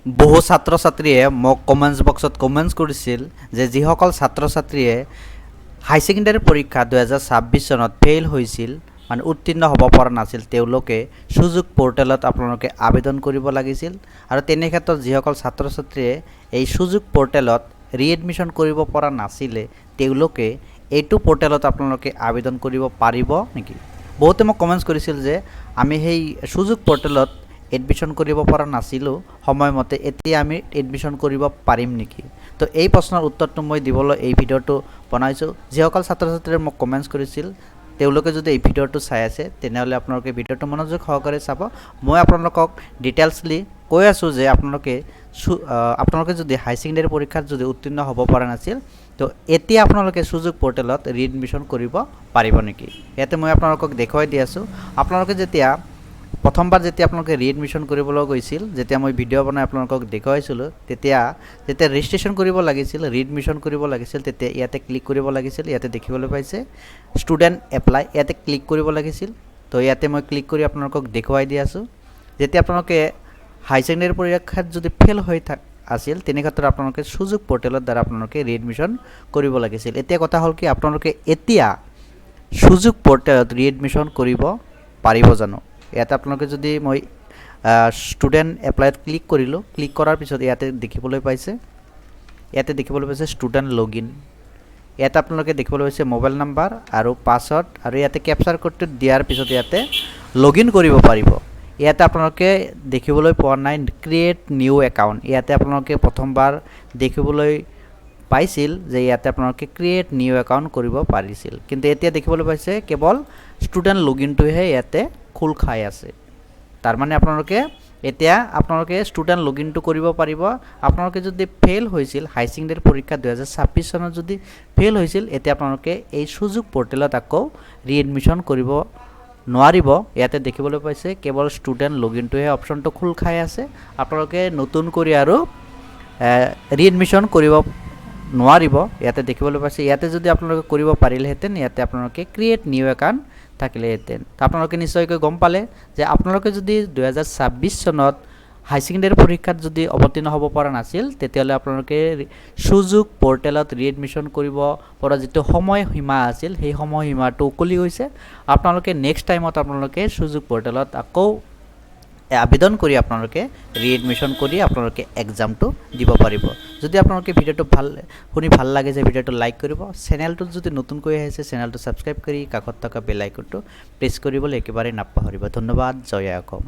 বহু ছাত্ৰ ছাত্ৰীয়ে মোক কমেণ্টছ বক্সত কমেণ্টছ কৰিছিল যে যিসকল ছাত্ৰ ছাত্ৰীয়ে হাই ছেকেণ্ডাৰী পৰীক্ষা 2026 চনত ফেইল হৈছিল মানে উত্তীৰ্ণ হ'ব পৰা নাছিল তেওঁলোকে সুযোগ পৰ্টেলত আপোনালোকে আবেদন কৰিব লাগিছিল আৰু তেনে ক্ষেত্ৰত যিসকল ছাত্ৰ ছাত্ৰীয়ে এই সুযোগ পৰ্টেলত ৰিএডমিশ্যন কৰিব পৰা নাছিলে তেওঁলোকে এইটো পৰ্টেলত আপোনালোকে আবেদন কৰিব পাৰিব নেকি? বহুতে মোক কমেণ্টছ কৰিছিল যে আমি সেই সুযোগ পৰ্টেলত এডমিশ্যন কৰিব পৰা নাছিলোঁ সময়মতে, এতিয়া আমি এডমিশ্যন কৰিব পাৰিম নেকি? তো এই প্ৰশ্নৰ উত্তৰটো মই দিবলৈ এই ভিডিঅ'টো বনাইছোঁ। যিসকল ছাত্ৰ ছাত্ৰীয়ে মোক কমেণ্টছ কৰিছিল তেওঁলোকে যদি এই ভিডিঅ'টো চাই আছে তেনেহ'লে আপোনালোকে ভিডিঅ'টো মনোযোগ সহকাৰে চাব। মই আপোনালোকক ডিটেইলছলি কৈ আছোঁ যে আপোনালোকে যদি হাই ছেকেণ্ডাৰী পৰীক্ষাত যদি উত্তীৰ্ণ হ'ব পৰা নাছিল তো এতিয়া আপোনালোকে সুযোগ পৰ্টেলত ৰিএডমিশ্যন কৰিব পাৰিব নেকি? ইয়াতে মই আপোনালোকক দেখুৱাই দি আছোঁ। আপোনালোকে যেতিয়া প্ৰথমবাৰ যেতিয়া আপোনালোকে ৰিএডমিশ্যন কৰিবলৈ গৈছিল, যেতিয়া মই ভিডিঅ' বনাই আপোনালোকক দেখুৱাইছিলোঁ যেতিয়া ৰেজিষ্ট্ৰেশ্যন কৰিব লাগিছিল, ৰিএডমিশ্যন কৰিব লাগিছিল, তেতিয়া ইয়াতে ক্লিক কৰিব লাগিছিল। ইয়াতে দেখিবলৈ পাইছে ষ্টুডেণ্ট এপ্লাই, ইয়াতে ক্লিক কৰিব লাগিছিল। তো ইয়াতে মই ক্লিক কৰি আপোনালোকক দেখুৱাই দি আছোঁ। যেতিয়া আপোনালোকে হাই ছেকেণ্ডাৰী পৰীক্ষাত যদি ফেইল হৈ আছিল তেনে ক্ষেত্ৰত আপোনালোকে সুযোগ পৰ্টেলৰ দ্বাৰা আপোনালোকে ৰিএডমিশ্যন কৰিব লাগিছিল। এতিয়া কথা হ'ল কি আপোনালোকে এতিয়া সুযোগ পৰ্টেলত ৰিএডমিশ্যন কৰিব পাৰিব জানো? ইয়াতে আপোনালোকে যদি মই ষ্টুডেণ্ট এপ্লাইত ক্লিক কৰিলোঁ, ক্লিক কৰাৰ পিছত ইয়াতে দেখিবলৈ পাইছে ষ্টুডেণ্ট লগইন। ইয়াতে আপোনালোকে দেখিবলৈ পাইছে মোবাইল নাম্বাৰ আৰু পাছৱৰ্ড আৰু ইয়াতে কেপচাৰ কোডটো দিয়াৰ পিছত ইয়াতে লগইন কৰিব পাৰিব। ইয়াতে আপোনালোকে দেখিবলৈ পোৱা নাই ক্ৰিয়েট নিউ একাউণ্ট, ইয়াতে আপোনালোকে প্ৰথমবাৰ দেখিবলৈ পাইছিল যে ইয়াতে আপোনালোকে ক্ৰিয়েট নিউ একাউণ্ট কৰিব পাৰিছিল, কিন্তু এতিয়া দেখিবলৈ পাইছে কেৱল ষ্টুডেণ্ট লগইনটোহে ইয়াতে খোল খাই আছে। তাৰ মানে আপোনালোকে এতিয়া ষ্টুডেণ্ট লগইনটো কৰিব পাৰিব। আপোনালোকে যদি ফেইল হৈছিল হাই ছেকেণ্ডাৰী পৰীক্ষা 2026 চনত যদি ফেইল হৈছিল এতিয়া আপোনালোকে এই সুযোগ পৰ্টেলত আকৌ ৰিএডমিশ্যন কৰিব নোৱাৰিব। ইয়াতে দেখিবলৈ পাইছে কেৱল ষ্টুডেণ্ট লগইনটোহে অপশ্যনটো খোল খাই আছে। আপোনালোকে নতুন কৰি আৰু ৰিএডমিশ্যন কৰিব নোৱাৰিব। ইয়াতে দেখিবলৈ পাইছে ইয়াতে যদি আপোনালোকে কৰিব পাৰিলেহেঁতেন ইয়াতে আপোনালোকে ক্ৰিয়েট নিউ একাউণ্ট থাকিলেহেঁতেন। আপোনালোকে নিশ্চয়কৈ গম পালে যে আপোনালোকে যদি 2026 চনত হাই ছেকেণ্ডাৰী পৰীক্ষাত যদি অৱতীৰ্ণ হ'ব পৰা নাছিল তেতিয়াহ'লে আপোনালোকে সুযোগ পৰ্টেলত ৰিএডমিশ্যন কৰিব পৰা যিটো সময়সীমা আছিল সেই সময়সীমাটো উকলি গৈছে। আপোনালোকে নেক্সট টাইমত আপোনালোকে সুযোগ পৰ্টেলত আকৌ আবেদন কৰি আপোনালোকে ৰিএডমিশ্যন কৰি আপোনালোকে এক্সামটো দিব পাৰিব। যদি আপোনালোকে ভিডিঅ'টো শুনি ভাল লাগে যে ভিডিঅ'টো লাইক কৰিব, চেনেলটোত যদি নতুনকৈ আহিছে চেনেলটো ছাবস্ক্ৰাইব কৰি কাষত থকা বেল আইকনটো প্ৰেছ কৰিবলৈ একেবাৰে নাপাহৰিব। ধন্যবাদ। জয় অসম।